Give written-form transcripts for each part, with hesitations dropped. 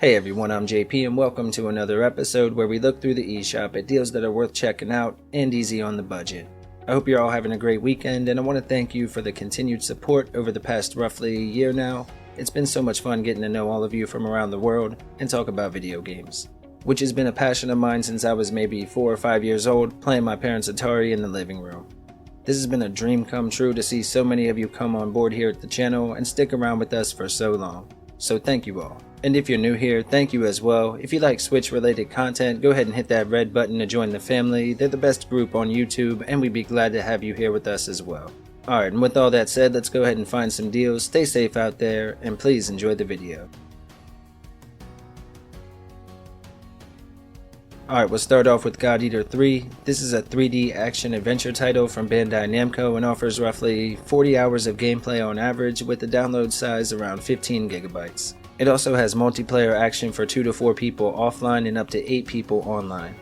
Hey everyone, I'm JP and welcome to another episode where we look through the eShop at deals that are worth checking out and easy on the budget. I hope you're all having a great weekend and I want to thank you for the continued support over the past roughly year now. It's been so much fun getting to know all of you from around the world and talk about video games, which has been a passion of mine since I was maybe 4 or 5 years old playing my parents' Atari in the living room. This has been a dream come true to see so many of you come on board here at the channel and stick around with us for so long. So thank you all. And if you're new here, thank you as well. If you like Switch related content, go ahead and hit that red button to join the family. They're the best group on YouTube and we'd be glad to have you here with us as well. Alright, and with all that said, let's go ahead and find some deals. Stay safe out there and please enjoy the video. Alright, we'll start off with God Eater 3. This is a 3D action adventure title from Bandai Namco and offers roughly 40 hours of gameplay on average with a download size around 15 gigabytes. It also has multiplayer action for 2 to 4 people offline and up to 8 people online.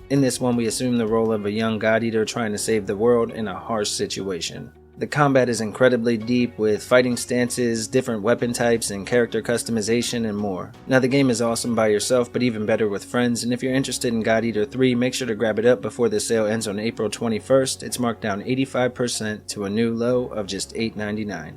In this one we assume the role of a young God Eater trying to save the world in a harsh situation. The combat is incredibly deep with fighting stances, different weapon types, and character customization and more. Now the game is awesome by yourself but even better with friends, and if you're interested in God Eater 3, make sure to grab it up before the sale ends on April 21st. It's marked down 85% to a new low of just $8.99.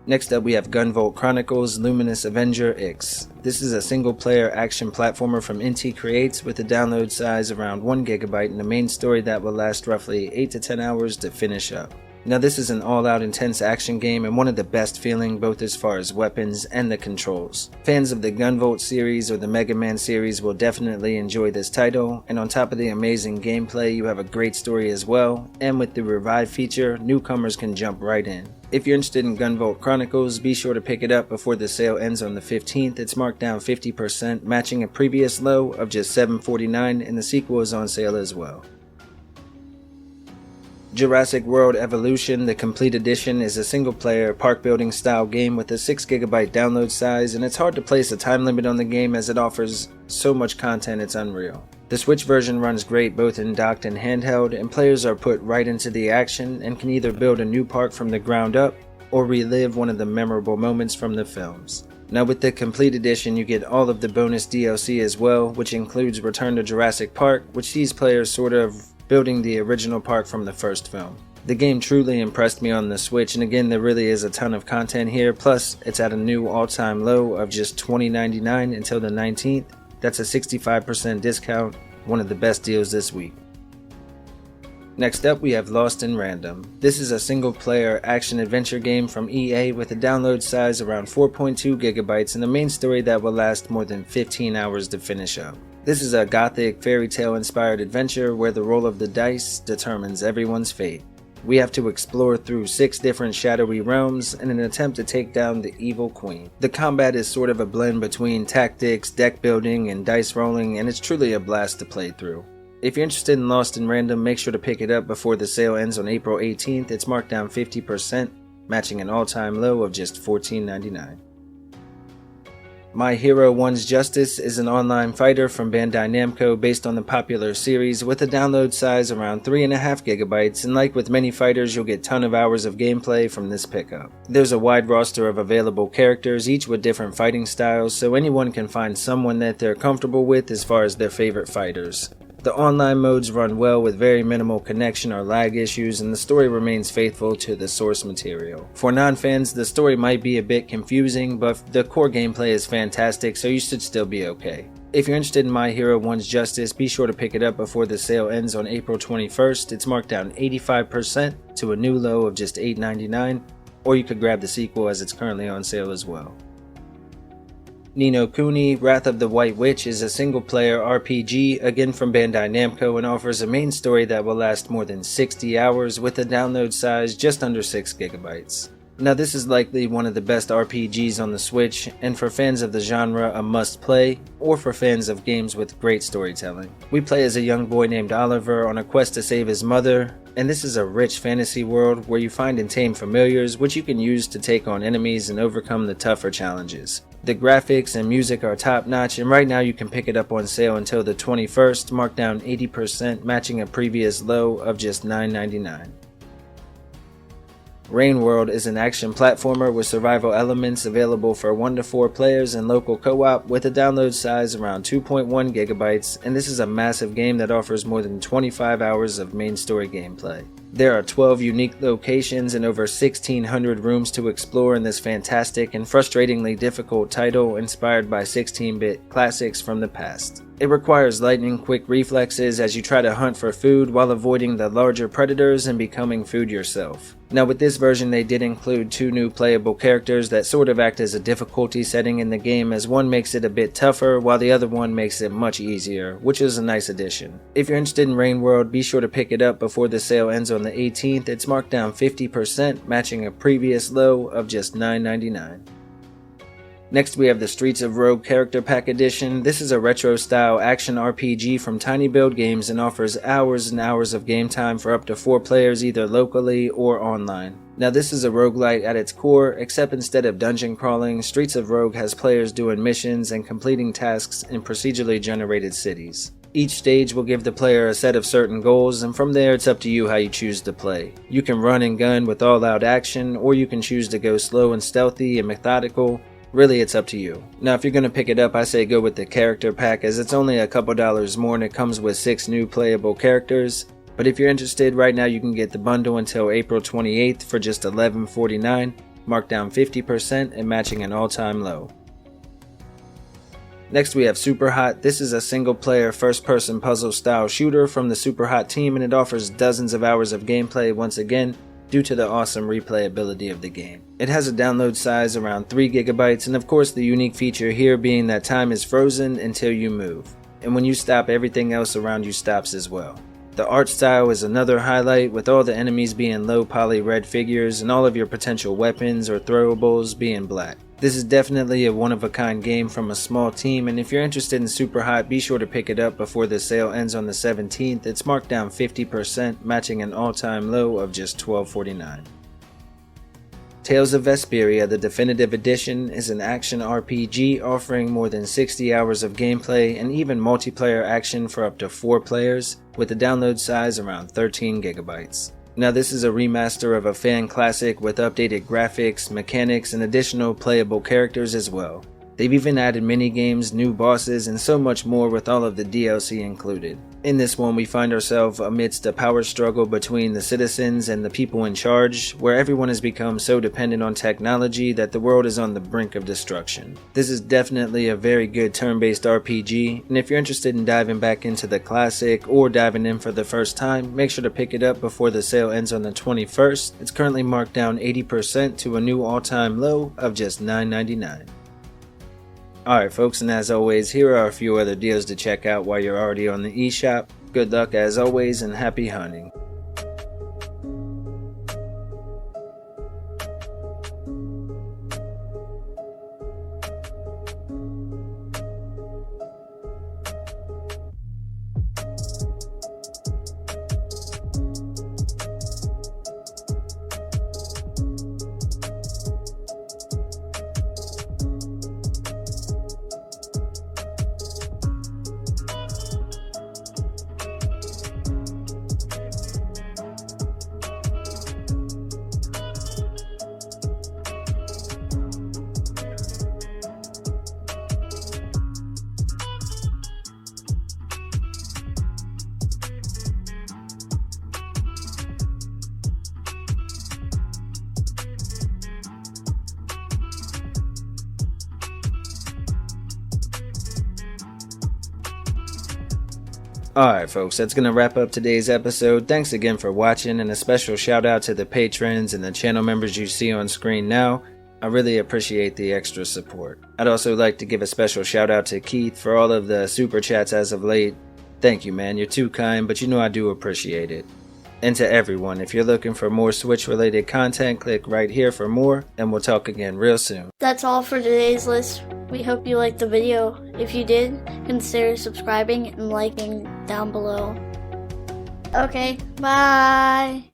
Next up we have Gunvolt Chronicles Luminous Avenger X. This is a single player action platformer from NT Creates with a download size around 1 gigabyte and a main story that will last roughly 8 to 10 hours to finish up. Now this is an all-out intense action game and one of the best feeling both as far as weapons and the controls. Fans of the Gunvolt series or the Mega Man series will definitely enjoy this title, and on top of the amazing gameplay you have a great story as well, and with the revive feature, newcomers can jump right in. If you're interested in Gunvolt Chronicles, be sure to pick it up before the sale ends on the 15th. It's marked down 50%, matching a previous low of just $7.49, and the sequel is on sale as well. Jurassic World Evolution, the complete edition, is a single-player park-building style game with a 6 gigabyte download size, and it's hard to place a time limit on the game as it offers so much content it's unreal. The Switch version runs great both in docked and handheld, and players are put right into the action and can either build a new park from the ground up or relive one of the memorable moments from the films. Now with the complete edition you get all of the bonus DLC as well, which includes Return to Jurassic Park, which sees players sort of building the original park from the first film. The game truly impressed me on the Switch, and again there really is a ton of content here, plus it's at a new all-time low of just $20.99 until the 19th. That's a 65% discount, one of the best deals this week. Next up we have Lost in Random. This is a single player action adventure game from EA with a download size around 4.2 gigabytes and a main story that will last more than 15 hours to finish up. This is a gothic fairy tale inspired adventure where the roll of the dice determines everyone's fate. We have to explore through 6 different shadowy realms in an attempt to take down the evil queen. The combat is sort of a blend between tactics, deck building, and dice rolling, and it's truly a blast to play through. If you're interested in Lost in Random, make sure to pick it up before the sale ends on April 18th. It's marked down 50%, matching an all-time low of just $14.99. My Hero One's Justice is an online fighter from Bandai Namco based on the popular series with a download size around 3.5 gigabytes, and like with many fighters you'll get ton of hours of gameplay from this pickup. There's a wide roster of available characters, each with different fighting styles, so anyone can find someone that they're comfortable with as far as their favorite fighters. The online modes run well with very minimal connection or lag issues, and the story remains faithful to the source material. For non-fans, the story might be a bit confusing, but the core gameplay is fantastic, so you should still be okay. If you're interested in My Hero One's Justice, be sure to pick it up before the sale ends on April 21st. It's marked down 85% to a new low of just $8.99, or you could grab the sequel as it's currently on sale as well. Ni no Kuni, Wrath of the White Witch is a single-player RPG, again from Bandai Namco, and offers a main story that will last more than 60 hours with a download size just under 6 gigabytes. Now this is likely one of the best RPGs on the Switch, and for fans of the genre a must-play, or for fans of games with great storytelling. We play as a young boy named Oliver on a quest to save his mother, and this is a rich fantasy world where you find and tame familiars which you can use to take on enemies and overcome the tougher challenges. The graphics and music are top notch, and right now you can pick it up on sale until the 21st, marked down 80%, matching a previous low of just $9.99. Rain World is an action platformer with survival elements available for 1 to 4 players and local co-op with a download size around 2.1 gigabytes, and this is a massive game that offers more than 25 hours of main story gameplay. There are 12 unique locations and over 1,600 rooms to explore in this fantastic and frustratingly difficult title inspired by 16-bit classics from the past. It requires lightning-quick reflexes as you try to hunt for food while avoiding the larger predators and becoming food yourself. Now with this version they did include 2 new playable characters that sort of act as a difficulty setting in the game, as one makes it a bit tougher while the other one makes it much easier, which is a nice addition. If you're interested in Rain World, be sure to pick it up before the sale ends on the 18th. It's marked down 50%, matching a previous low of just $9.99. Next we have the Streets of Rogue Character Pack Edition. This is a retro-style action RPG from Tiny Build Games and offers hours and hours of game time for up to 4 players either locally or online. Now this is a roguelite at its core, except instead of dungeon crawling, Streets of Rogue has players doing missions and completing tasks in procedurally generated cities. Each stage will give the player a set of certain goals, and from there it's up to you how you choose to play. You can run and gun with all out action, or you can choose to go slow and stealthy and methodical. Really, it's up to you. Now if you're going to pick it up, I say go with the character pack, as it's only a couple dollars more and it comes with 6 new playable characters. But if you're interested, right now you can get the bundle until April 28th for just $11.49, marked down 50% and matching an all-time low. Next we have SUPERHOT. This is a single player first person puzzle style shooter from the SUPERHOT team, and it offers dozens of hours of gameplay once again, due to the awesome replayability of the game. It has a download size around 3 gigabytes, and of course the unique feature here being that time is frozen until you move. And when you stop, everything else around you stops as well. The art style is another highlight, with all the enemies being low poly red figures and all of your potential weapons or throwables being black. This is definitely a one-of-a-kind game from a small team, and if you're interested in SUPERHOT, be sure to pick it up before the sale ends on the 17th. It's marked down 50%, matching an all-time low of just $12.49. Tales of Vesperia, the Definitive Edition, is an action RPG offering more than 60 hours of gameplay and even multiplayer action for up to 4 players, with a download size around 13 gigabytes. Now this is a remaster of a fan classic with updated graphics, mechanics, and additional playable characters as well. They've even added mini-games, new bosses, and so much more with all of the DLC included. In this one we find ourselves amidst a power struggle between the citizens and the people in charge, where everyone has become so dependent on technology that the world is on the brink of destruction. This is definitely a very good turn-based RPG, and if you're interested in diving back into the classic or diving in for the first time, make sure to pick it up before the sale ends on the 21st. It's currently marked down 80% to a new all-time low of just $9.99. Alright folks, and as always, here are a few other deals to check out while you're already on the eShop. Good luck as always, and happy hunting. Alright folks, that's going to wrap up today's episode. Thanks again for watching, and a special shout out to the patrons and the channel members you see on screen now. I really appreciate the extra support. I'd also like to give a special shout out to Keith for all of the super chats as of late. Thank you man, you're too kind, but you know I do appreciate it. And to everyone, if you're looking for more Switch related content, click right here for more, and we'll talk again real soon. That's all for today's list. We hope you liked the video. If you did, consider subscribing and liking down below. Okay, bye!